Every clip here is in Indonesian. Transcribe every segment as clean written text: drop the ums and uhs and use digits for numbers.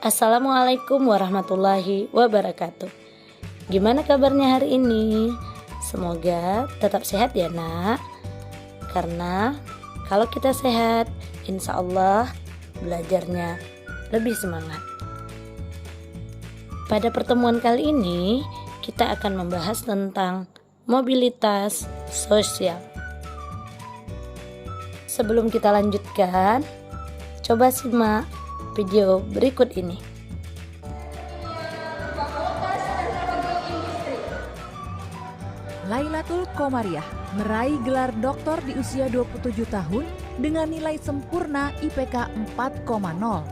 Assalamualaikum warahmatullahi wabarakatuh. Gimana kabarnya hari ini? Semoga tetap sehat ya nak. Karena kalau kita sehat, insya Allah belajarnya lebih semangat. Pada pertemuan kali ini kita akan membahas tentang mobilitas sosial. Sebelum kita lanjutkan, coba simak video berikut ini. Lailatul Qomariah meraih gelar doktor di usia 27 tahun dengan nilai sempurna IPK 4,0.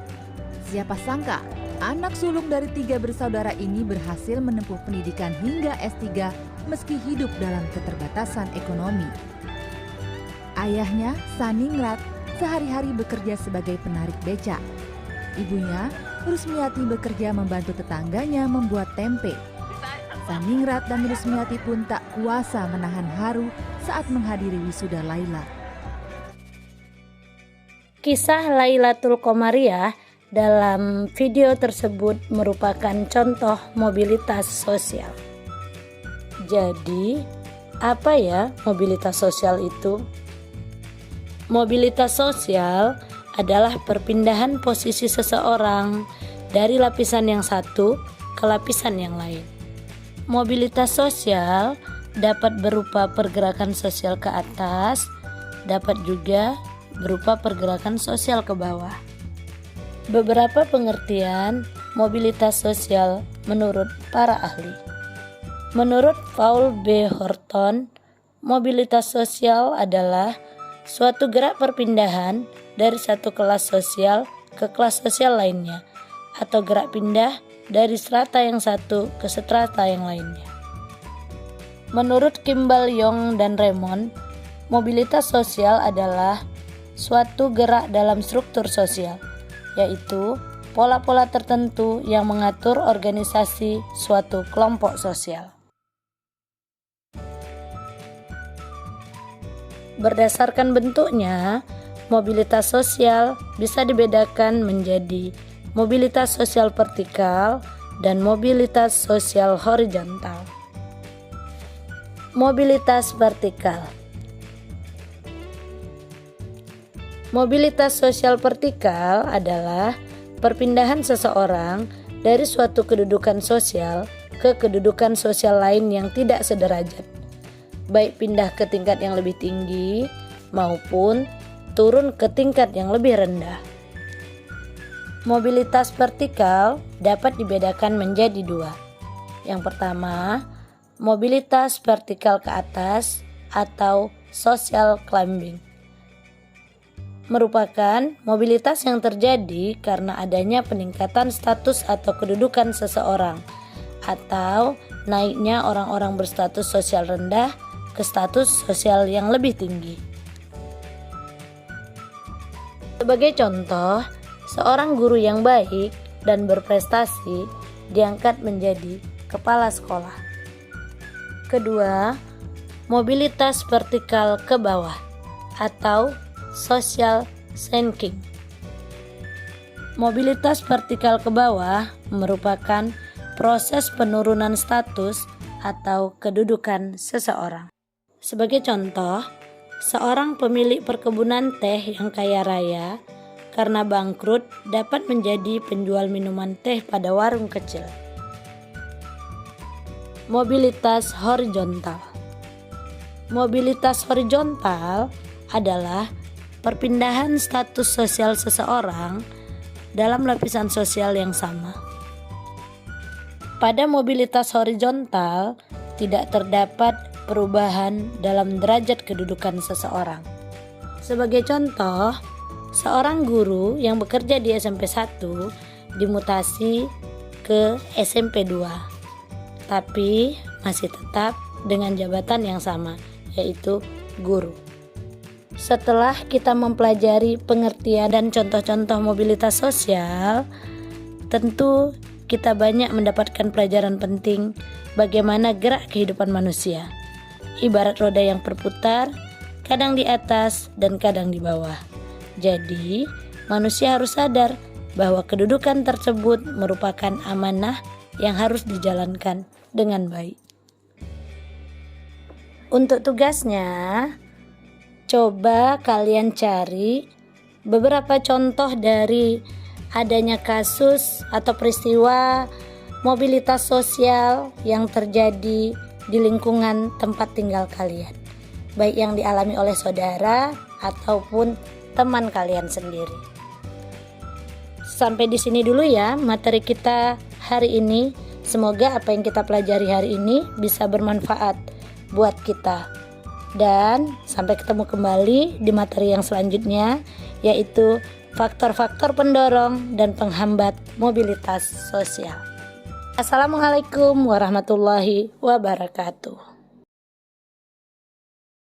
Siapa sangka anak sulung dari 3 bersaudara ini berhasil menempuh pendidikan hingga S3 meski hidup dalam keterbatasan ekonomi. Ayahnya, Saningrat, sehari-hari bekerja sebagai penarik becak. Ibunya, Rusmiati, bekerja membantu tetangganya membuat tempe. Saningrat dan Rusmiati pun tak kuasa menahan haru saat menghadiri wisuda Laila. Kisah Lailatul Qomariah dalam video tersebut merupakan contoh mobilitas sosial. Jadi, apa ya mobilitas sosial itu? Mobilitas sosial adalah perpindahan posisi seseorang dari lapisan yang satu ke lapisan yang lain. Mobilitas sosial dapat berupa pergerakan sosial ke atas, dapat juga berupa pergerakan sosial ke bawah. Beberapa pengertian mobilitas sosial menurut para ahli. Menurut Paul B. Horton, mobilitas sosial adalah suatu gerak perpindahan dari satu kelas sosial ke kelas sosial lainnya, atau gerak pindah dari strata yang satu ke strata yang lainnya. Menurut Kimball, Young, dan Raymond, mobilitas sosial adalah suatu gerak dalam struktur sosial, yaitu pola-pola tertentu yang mengatur organisasi suatu kelompok sosial. Berdasarkan bentuknya, mobilitas sosial bisa dibedakan menjadi mobilitas sosial vertikal dan mobilitas sosial horizontal. Mobilitas vertikal. Mobilitas sosial vertikal adalah perpindahan seseorang dari suatu kedudukan sosial ke kedudukan sosial lain yang tidak sederajat, baik pindah ke tingkat yang lebih tinggi maupun turun ke tingkat yang lebih rendah. Mobilitas vertikal dapat dibedakan menjadi dua. Yang pertama, mobilitas vertikal ke atas atau social climbing. Merupakan mobilitas yang terjadi karena adanya peningkatan status atau kedudukan seseorang atau naiknya orang-orang berstatus sosial rendah ke status sosial yang lebih tinggi. Sebagai contoh, seorang guru yang baik dan berprestasi diangkat menjadi kepala sekolah. Kedua, mobilitas vertikal ke bawah atau social sinking. Mobilitas vertikal ke bawah merupakan proses penurunan status atau kedudukan seseorang. Sebagai contoh, seorang pemilik perkebunan teh yang kaya raya karena bangkrut dapat menjadi penjual minuman teh pada warung kecil. Mobilitas horizontal. Mobilitas horizontal adalah perpindahan status sosial seseorang dalam lapisan sosial yang sama. Pada mobilitas horizontal tidak terdapat perubahan dalam derajat kedudukan seseorang. Sebagai contoh, seorang guru yang bekerja di SMP 1 dimutasi ke SMP 2, tapi masih tetap dengan jabatan yang sama, yaitu guru. Setelah kita mempelajari pengertian dan contoh-contoh mobilitas sosial, tentu kita banyak mendapatkan pelajaran penting bagaimana gerak kehidupan manusia. Ibarat roda yang berputar, kadang di atas dan kadang di bawah. Jadi, manusia harus sadar bahwa kedudukan tersebut merupakan amanah yang harus dijalankan dengan baik. Untuk tugasnya, coba kalian cari beberapa contoh dari adanya kasus atau peristiwa mobilitas sosial yang terjadi di lingkungan tempat tinggal kalian, baik yang dialami oleh saudara ataupun teman kalian sendiri. Sampai di sini dulu ya materi kita hari ini. Semoga apa yang kita pelajari hari ini bisa bermanfaat buat kita. Dan sampai ketemu kembali di materi yang selanjutnya, yaitu faktor-faktor pendorong dan penghambat mobilitas sosial. Assalamualaikum warahmatullahi wabarakatuh.